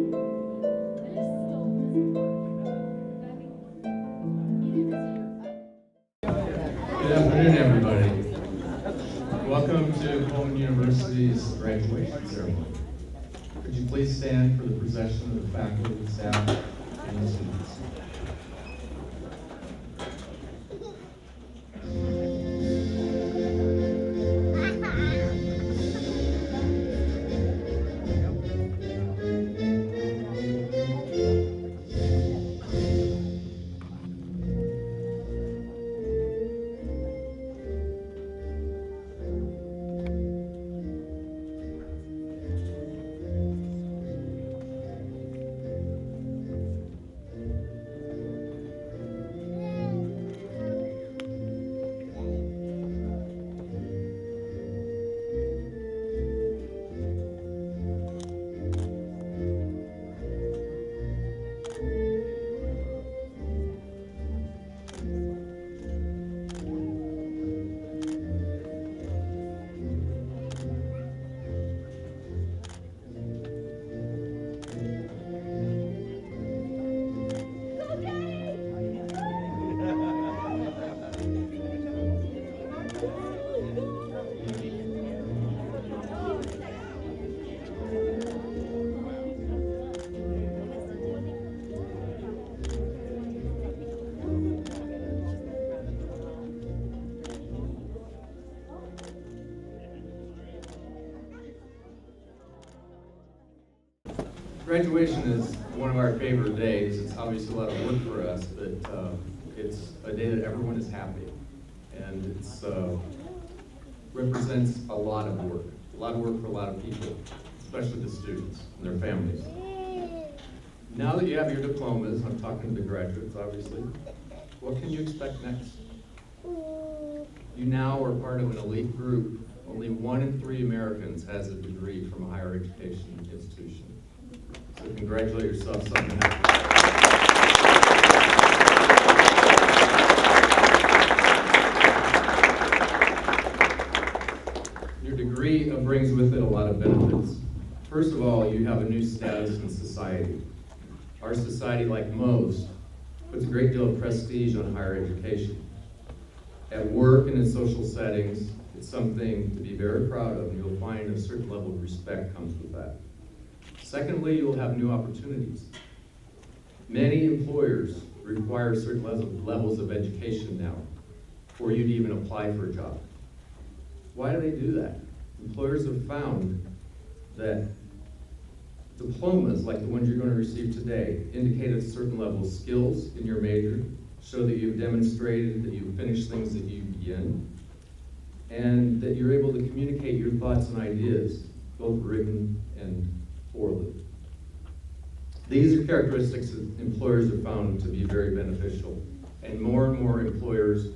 Good afternoon, everybody. Welcome to Coleman University's graduation ceremony. Could you please stand for the procession of the faculty, staff, and the students? Graduation is one of our favorite days. It's obviously a lot of work for us, but it's a day that everyone is happy. And it's represents a lot of work for a lot of people, especially the students and their families. Now that you have your diplomas, I'm talking to the graduates, obviously, what can you expect next? You now are part of an elite group. Only 1 in 3 Americans has a degree from a higher education institution. So congratulate yourself on that. Your degree brings with it a lot of benefits. First of all, you have a new status in society. Our society, like most, puts a great deal of prestige on higher education. At work and in social settings, it's something to be very proud of, and you'll find a certain level of respect comes with that. Secondly, you'll have new opportunities. Many employers require certain levels of education now for you to even apply for a job. Why do they do that? Employers have found that diplomas, like the ones you're going to receive today, indicate a certain level of skills in your major, show that you've demonstrated that you've finished things that you begin, and that you're able to communicate your thoughts and ideas, both written and orally. These are characteristics that employers have found to be very beneficial, and more employers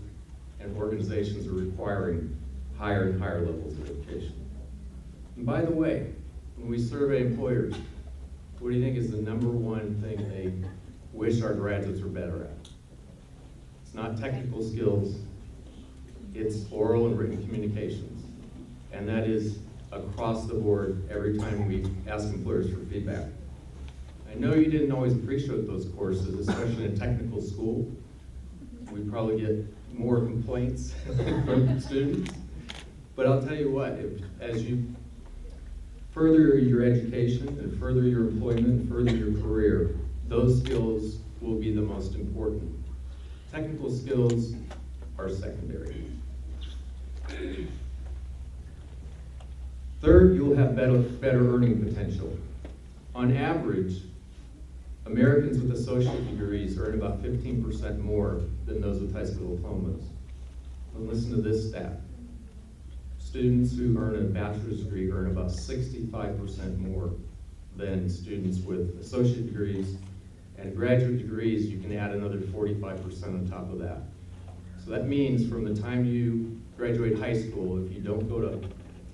and organizations are requiring higher and higher levels of education. And by the way, when we survey employers, what do you think is the number one thing they wish our graduates were better at? It's not technical skills, it's oral and written communications. And that is across the board every time we ask employers for feedback. I know you didn't always appreciate those courses, especially in technical school. We probably get more complaints from students. But I'll tell you what, as you further your education and further your employment and further your career, those skills will be the most important. Technical skills are secondary. Third, you'll have better earning potential. On average, Americans with associate degrees earn about 15% more than those with high school diplomas. And listen to this stat. Students who earn a bachelor's degree earn about 65% more than students with associate degrees, and graduate degrees, you can add another 45% on top of that. So that means from the time you graduate high school, if you don't go to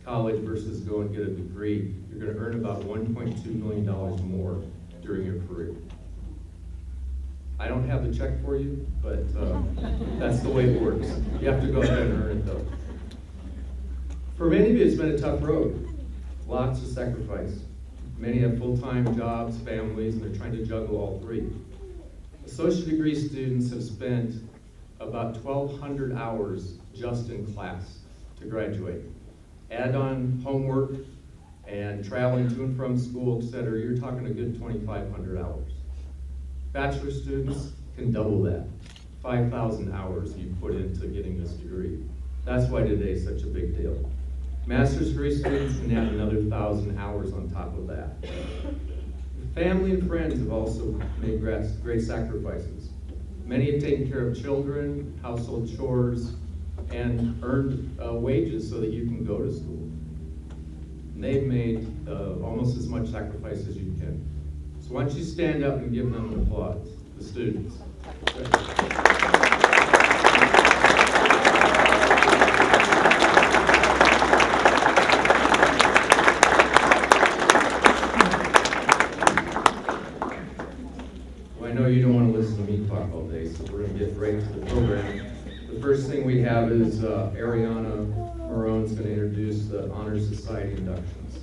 college versus go and get a degree, you're going to earn about $1.2 million more during your career. I don't have the check for you, but that's the way it works. You have to go ahead and earn it though. For many of you, it's been a tough road. Lots of sacrifice. Many have full-time jobs, families, and they're trying to juggle all three. Associate degree students have spent about 1,200 hours just in class to graduate. Add on homework and traveling to and from school, etc., you're talking a good 2,500 hours. Bachelor students can double that, 5,000 hours you put into getting this degree. That's why today's such a big deal. Master's degree students can add another 1,000 hours on top of that. Family and friends have also made great sacrifices. Many have taken care of children, household chores, and earned wages so that you can go to school. And they've made almost as much sacrifice as you can. So why don't you stand up and give them an applause, the students. Well, I know you don't want to listen to me talk all day, so we're going to get right into the program. The first thing we have is Ariana Marone's going to introduce the Honor Society inductions.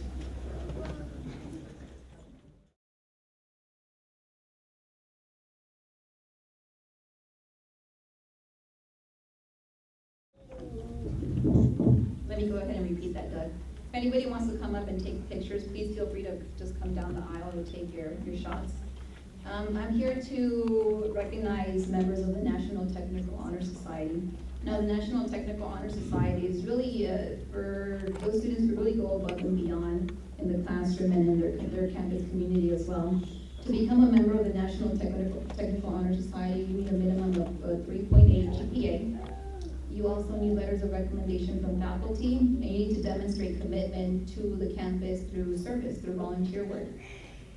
Let me go ahead and repeat that, Doug. If anybody wants to come up and take pictures, please feel free to just come down the aisle and take your shots. I'm here to recognize members of the National Technical Honor Society. Now, the National Technical Honor Society is really for those students who really go above and beyond in the classroom and in their campus community as well. To become a member of the National Technical Honor Society, you need a minimum of a 3.8 GPA. You also need letters of recommendation from faculty, and you need to demonstrate commitment to the campus through service, through volunteer work.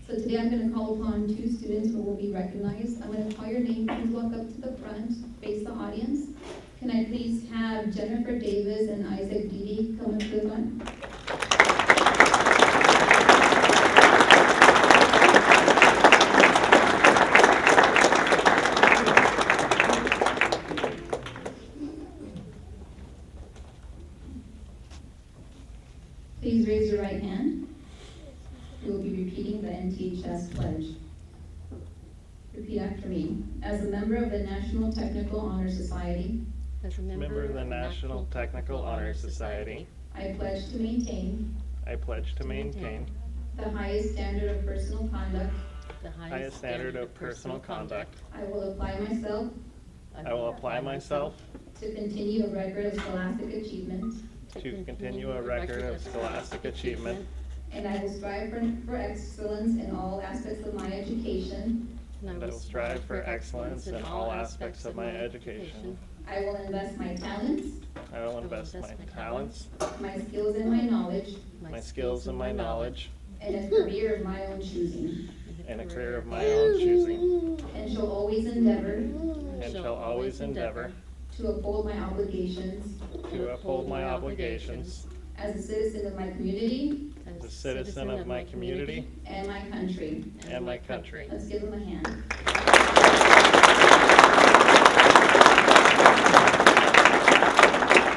So today I'm going to call upon two students who will be recognized. I'm going to call your name. Please walk up to the front, face the audience. Can I please have Jennifer Davis and Isaac Dede come up to the front? Please raise your right hand. You will be repeating the NTHS pledge. Repeat after me. As a member of the National Technical Honor Society, As a member of the National Technical Honor Society, I pledge to maintain I pledge to maintain the highest standard of personal conduct. the highest standard of personal conduct. I will apply myself I will apply myself to continue a record of scholastic achievement, to continue a record of scholastic achievement, and I will strive for excellence in all aspects of my education. and I will strive for excellence in all aspects of my education. I will invest my talents, I will invest my talents, my skills, and my knowledge my skills, and my knowledge in a career of my own choosing, in a career of my own choosing, and shall always endeavor and shall always endeavor to uphold my obligations to uphold my obligations as a citizen of my community as a citizen of my community and my country. and my country. Let's give them a hand.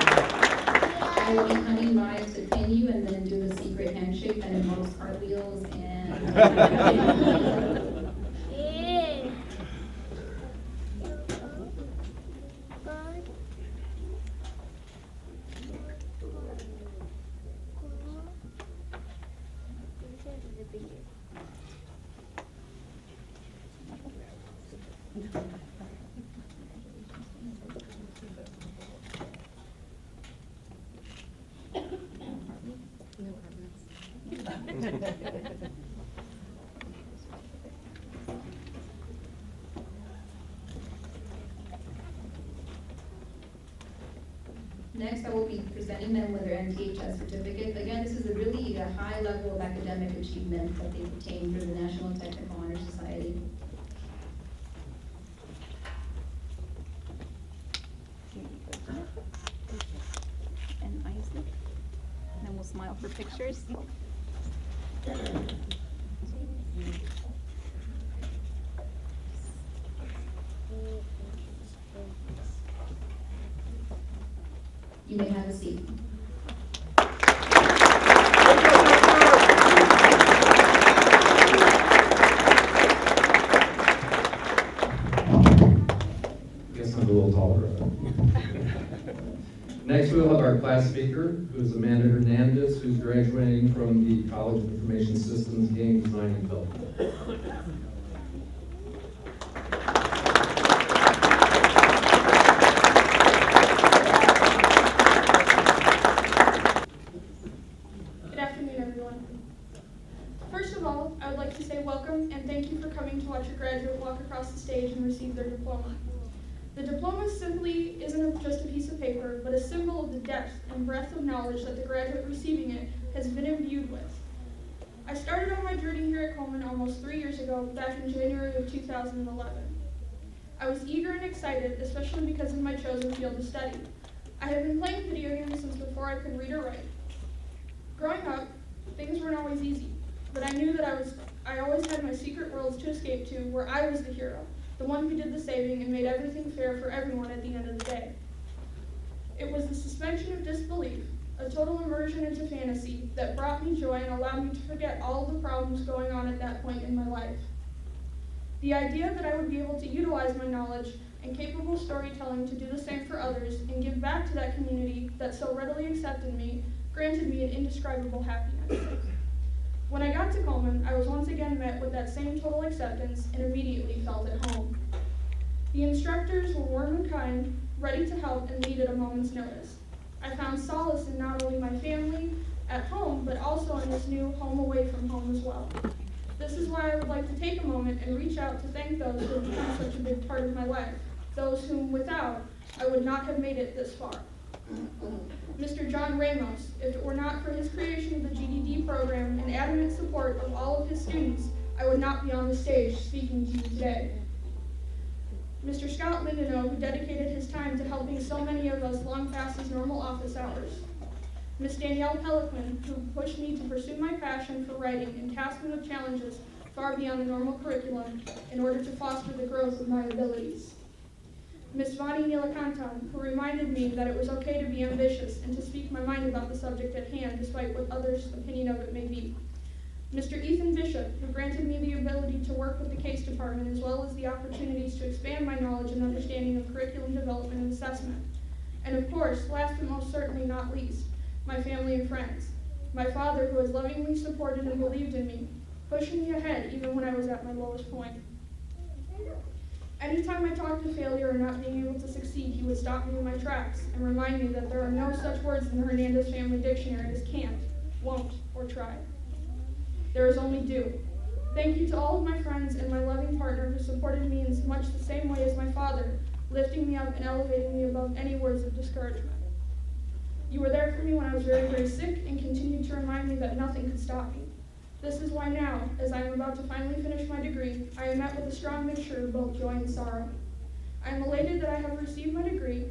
I will be coming by to pin you and then do the secret handshake that involves cartwheels and Next, I will be presenting them with their NTHS certificate. Again, this is a really high level of academic achievement that they've obtained through the National Technical Honor Society. And Isaac. And then we'll smile for pictures. You may have a seat. Next, we'll have our class speaker, who is Amanda Hernandez, who's graduating from the College of Information Systems Game Design and Development. Good afternoon, everyone. First of all, I would like to say welcome and thank you for coming to watch a graduate walk across the stage and receive their diploma. The diploma simply isn't just a piece of paper, but a symbol of the depth and breadth of knowledge that the graduate receiving it has been imbued with. I started on my journey here at Coleman almost 3 years ago, back in January of 2011. I was eager and excited, especially because of my chosen field of study. I had been playing video games since before I could read or write. Growing up, things weren't always easy, but I knew that I always had my secret worlds to escape to, where I was the hero, the one who did the saving and made everything fair for everyone at the end of the day. It was the suspension of disbelief, a total immersion into fantasy, that brought me joy and allowed me to forget all of the problems going on at that point in my life. The idea that I would be able to utilize my knowledge and capable storytelling to do the same for others and give back to that community that so readily accepted me granted me an indescribable happiness. When I got to Coleman, I was once again met with that same total acceptance and immediately felt at home. The instructors were warm and kind, ready to help and lead at a moment's notice. I found solace in not only my family at home, but also in this new home away from home as well. This is why I would like to take a moment and reach out to thank those who have become such a big part of my life, those whom without, I would not have made it this far. Mr. John Ramos, if it were not for his creation of the GDD program and adamant support of all of his students, I would not be on the stage speaking to you today. Mr. Coleman.edu, who dedicated his time to helping so many of us long past his normal office hours. Ms. Danielle Peliquin, who pushed me to pursue my passion for writing and tasked me with challenges far beyond the normal curriculum in order to foster the growth of my abilities. Ms. Vani Neelakantan, who reminded me that it was okay to be ambitious and to speak my mind about the subject at hand despite what others' opinion of it may be. Mr. Ethan Bishop, who granted me the ability to work with the case department as well as the opportunities to expand my knowledge and understanding of curriculum development and assessment. And of course, last but most certainly not least, my family and friends. My father, who has lovingly supported and believed in me, pushing me ahead even when I was at my lowest point. Anytime I talked of failure or not being able to succeed, he would stop me in my tracks and remind me that there are no such words in the Hernandez Family Dictionary as can't, won't, or try. There is only do. Thank you to all of my friends and my loving partner who supported me in much the same way as my father, lifting me up and elevating me above any words of discouragement. You were there for me when I was very, very sick and continued to remind me that nothing could stop me. This is why now, as I am about to finally finish my degree, I am met with a strong mixture of both joy and sorrow. I am elated that I have received my degree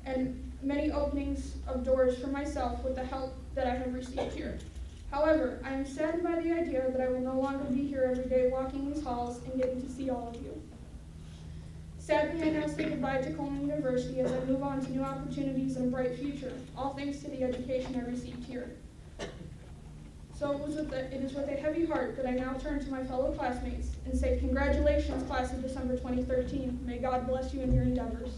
and many openings of doors for myself with the help that I have received here. However, I am saddened by the idea that I will no longer be here every day walking these halls and getting to see all of you. Sadly, I now say goodbye to Coleman University as I move on to new opportunities and a bright future, all thanks to the education I received here. So it is with a heavy heart that I now turn to my fellow classmates and say congratulations, class of December 2013. May God bless you in your endeavors.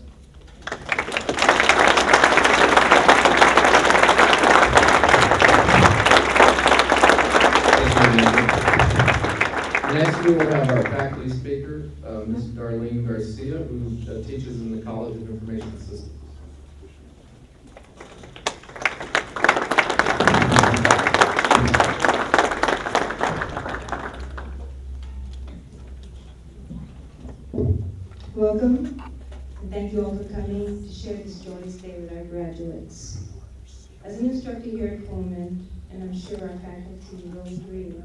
Next, we will have our faculty speaker, Ms. Darlene Garcia, who teaches in the College of Information Systems. Welcome, and thank you all for coming to share this joyous day with our graduates. As an instructor here at Coleman, and I'm sure our faculty will agree,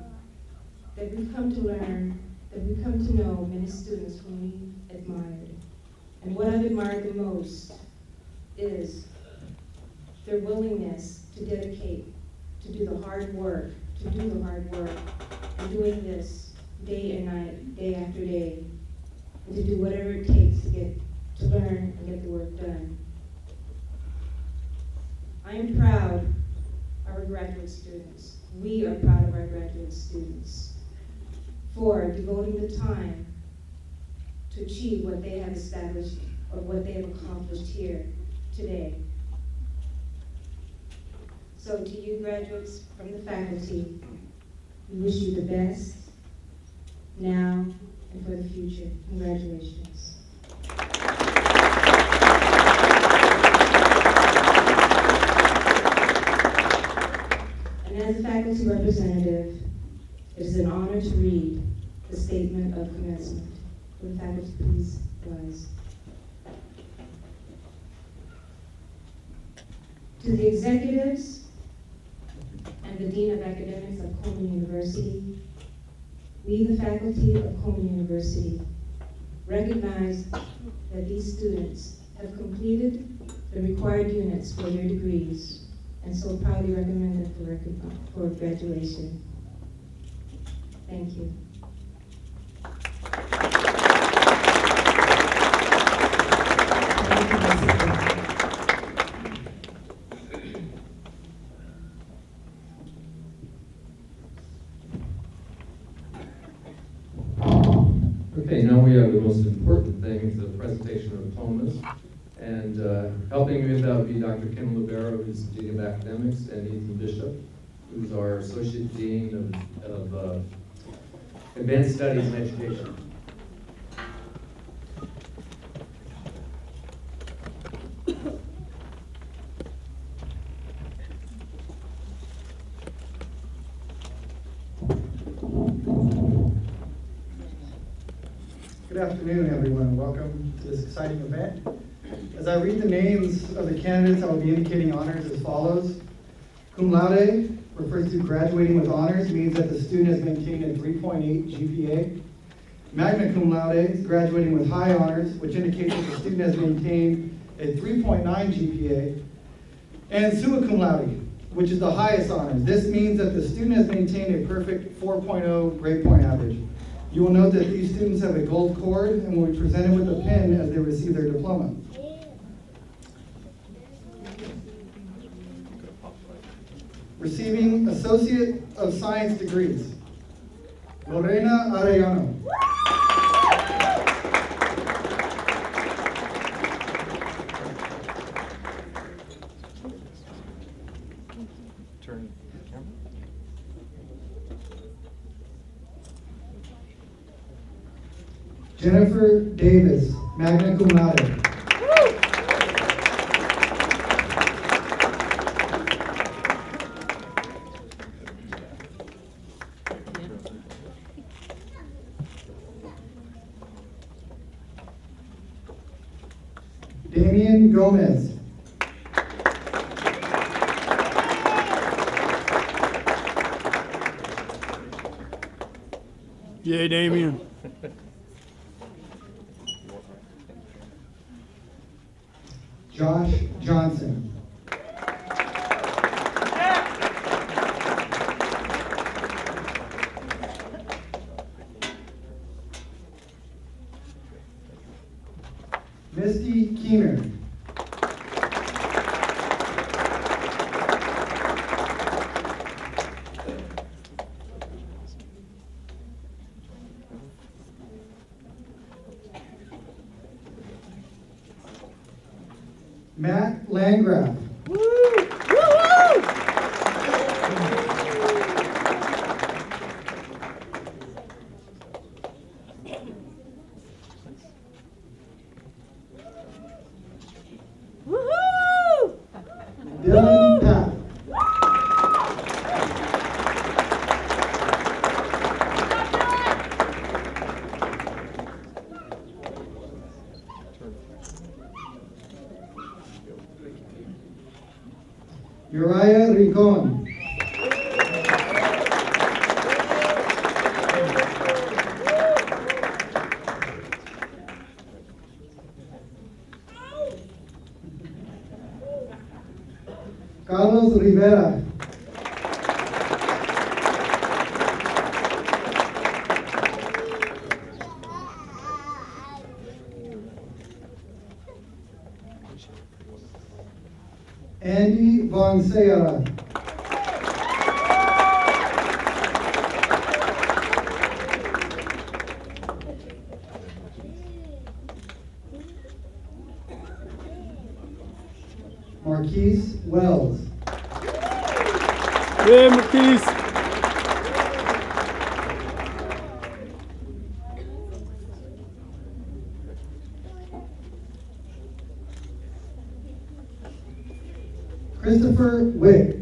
that we've come to learn, that we've come to know many students whom we admired. And what I've admired the most is their willingness to dedicate, to do the hard work, and doing this day and night, day after day, and to do whatever it takes to learn and get the work done. I am proud of our graduate students. We are proud of our graduate students for devoting the time to achieve what they have established of what they have accomplished here today. So to you graduates from the faculty, we wish you the best now and for the future. Congratulations. And as a faculty representative, it is an honor to read the statement of commencement. Will the faculty please rise? To the executives and the Dean of Academics of Coleman University, we, the faculty of Coleman University, recognize that these students have completed the required units for their degrees and so proudly recommend them for graduation. Thank you. Okay, now we have the most important thing, the presentation of diplomas. And helping me with that would be Dr. Kim Libero, who's the Dean of Academics, and Ethan Bishop, who's our Associate Dean of Advanced Studies in Education. Good afternoon, everyone. Welcome to this exciting event. As I read the names of the candidates, I will be indicating honors as follows. Cum laude refers to graduating with honors, means that the student has maintained a 3.8 GPA. Magna cum laude is graduating with high honors, which indicates that the student has maintained a 3.9 GPA. And summa cum laude, which is the highest honors. This means that the student has maintained a perfect 4.0 grade point average. You will note that these students have a gold cord and will be presented with a pin as they receive their diploma. Receiving Associate of Science degrees, Lorena Arellano. Turn the camera. Jennifer Davis, magna cum laude. Damian Gomez. Yay, Damien. Josh Johnson. Misty Keener. Matt Landgraf. Dylan Papp. Uriah Ricon. Carlos Rivera. Andy Von Seyara. Marquise Wells. Yeah, Marquise. Christopher Wick.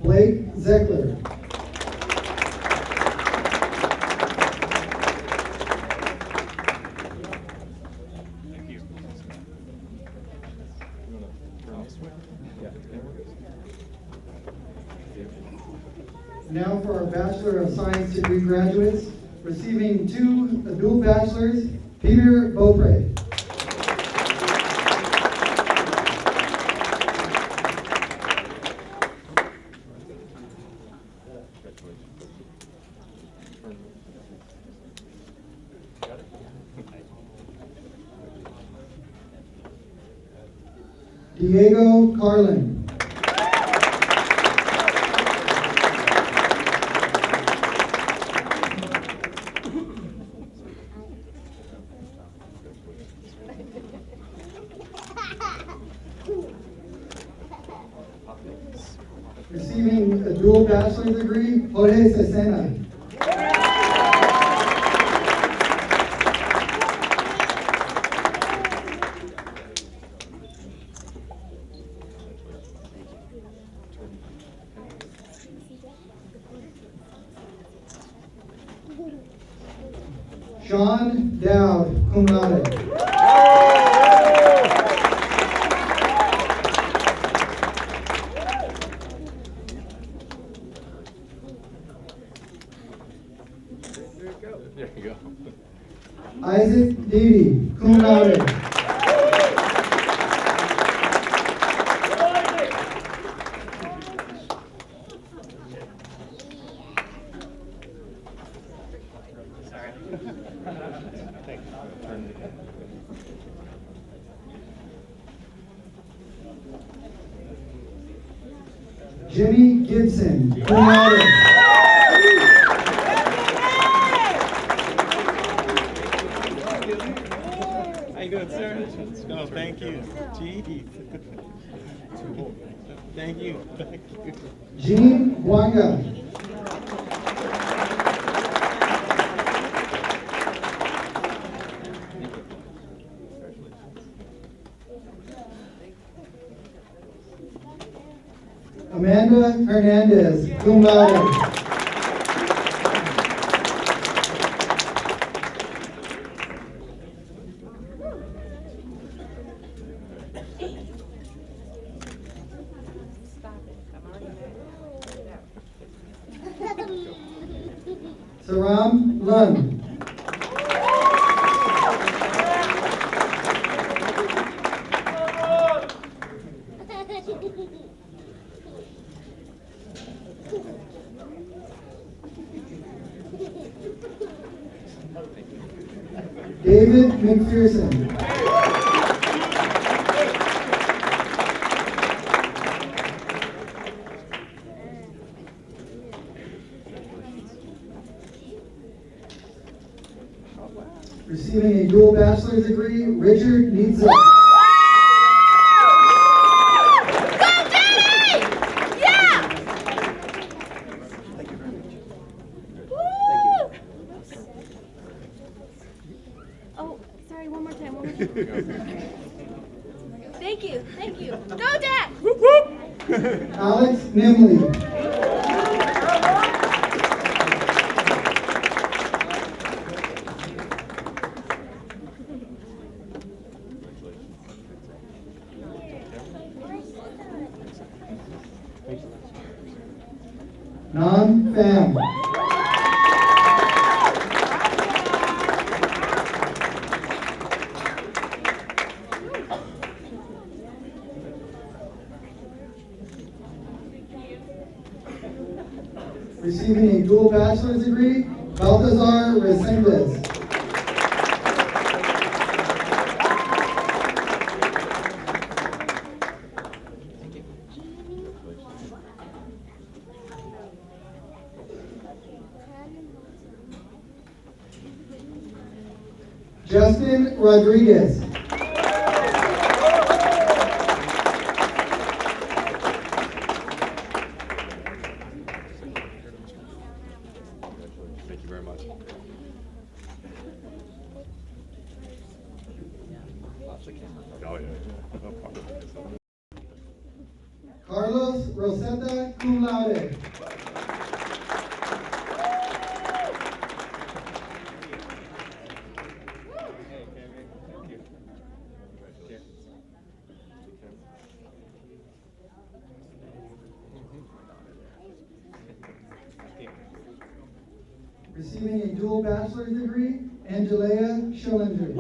Blake Zeckler. Now for our Bachelor of Science degree graduates, receiving two dual bachelors, Peter Beaupre. Diego Carlin. Receiving a dual bachelor's degree, Jorge Cesena. Sean Dowd, cum laude. There you go. Isaac Deedy, cum laude. Jimmy Gibson, cum laude. How you doing, sir? No, thank you. Jeez. Thank you. Thank you. Gene Wanga. Amanda Hernandez, cum laude. Saram Lund. David McPherson. Receiving a dual bachelor's degree, Richard Nietzsche. Oh, sorry, one more time, Thank you, thank you. Go, Dad! Alex Nimley. Nam Pham. Receiving a dual bachelor's degree, Balthazar Resendez. Justin Rodriguez. Thank you very much. Oh, yeah. No problem. Carlos Rosetta, cum laude. Receiving a dual bachelor's degree, Angelea Schillinger.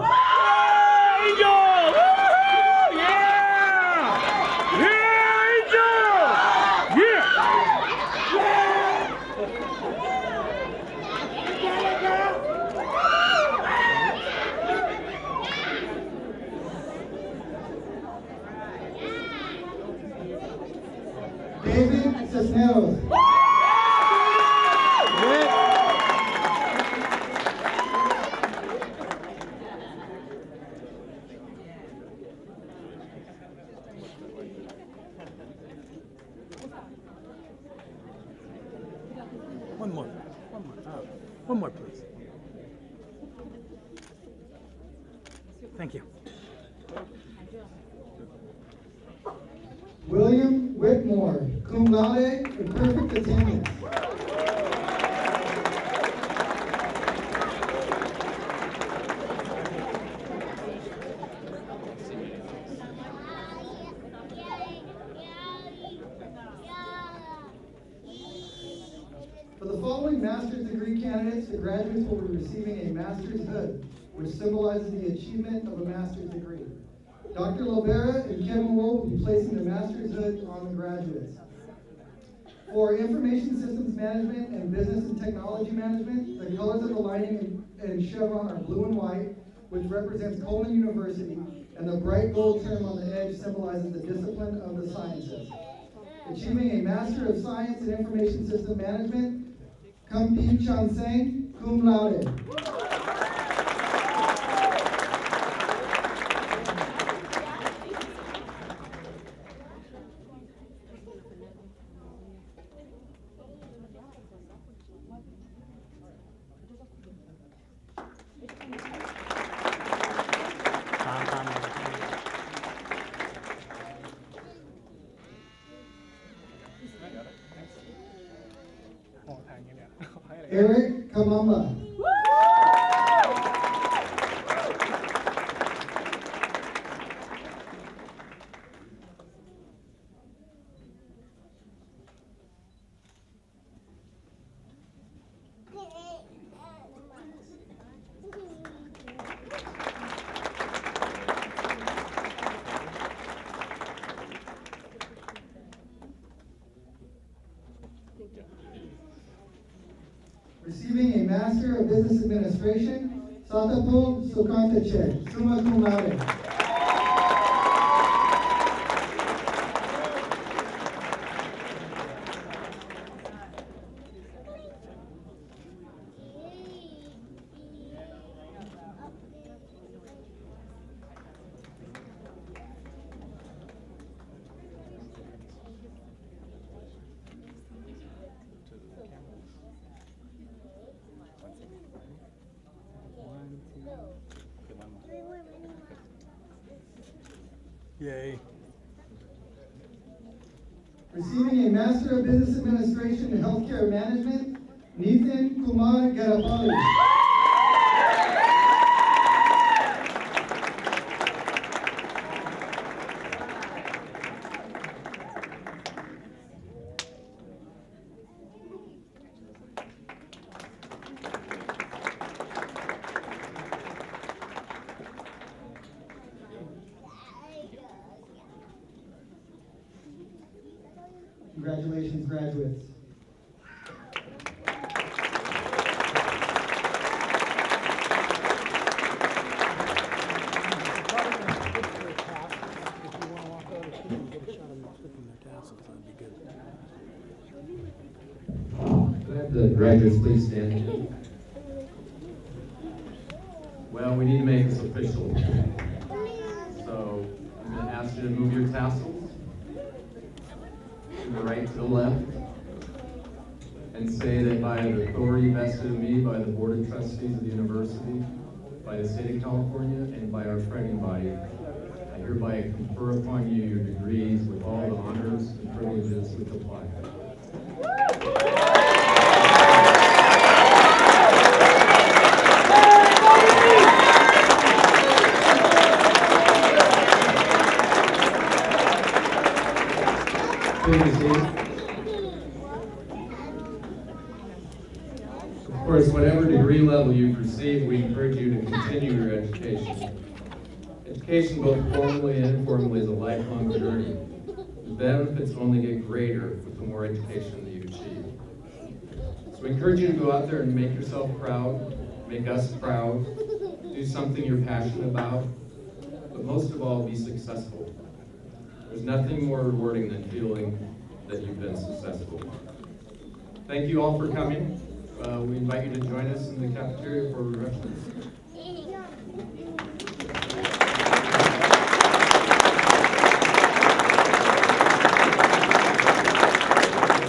David Cisneros. One more, please. Thank you. William Whitmore, cum laude, with perfect attendance. For the following master's degree candidates, the graduates will be receiving a master's hood, which symbolizes the achievement of a master's degree. Dr. Lobera and Kevin Wool will be placing the master's hood on the graduates. For information systems management and business and technology management, the colors of the lining and chevron are blue and white, which represents Coleman University, and the bright gold trim on the edge symbolizes the discipline of the sciences. Achieving a Master of Science in Information System Management, Kampi Chanseng, cum laude. Eric Kamamba. Receiving a Master of Business Administration, Satapul Sukantacek, summa cum laude. Yay. Receiving a Master of Business Administration in Healthcare Management, Nathan Kumar Garapalli. Congratulations, graduates. Could I have the graduates please stand? Well, we need to make this official. So I'm going to ask you to move your tassels from the right to the left and say that by the authority vested in me by the Board of Trustees of the University, by the State of California, and by our training body, I hereby confer upon you your degrees with all the honors and privileges which apply. Of course, whatever degree level you've received, we encourage you to continue your education. Education, both formally and informally, is a lifelong journey. The benefits only get greater with the more education that you achieve. So we encourage you to go out there and make yourself proud, make us proud, do something you're passionate about, but most of all, be successful. There's nothing more rewarding than feeling that you've been successful. Thank you all for coming. We invite you to join us in the cafeteria for refreshments.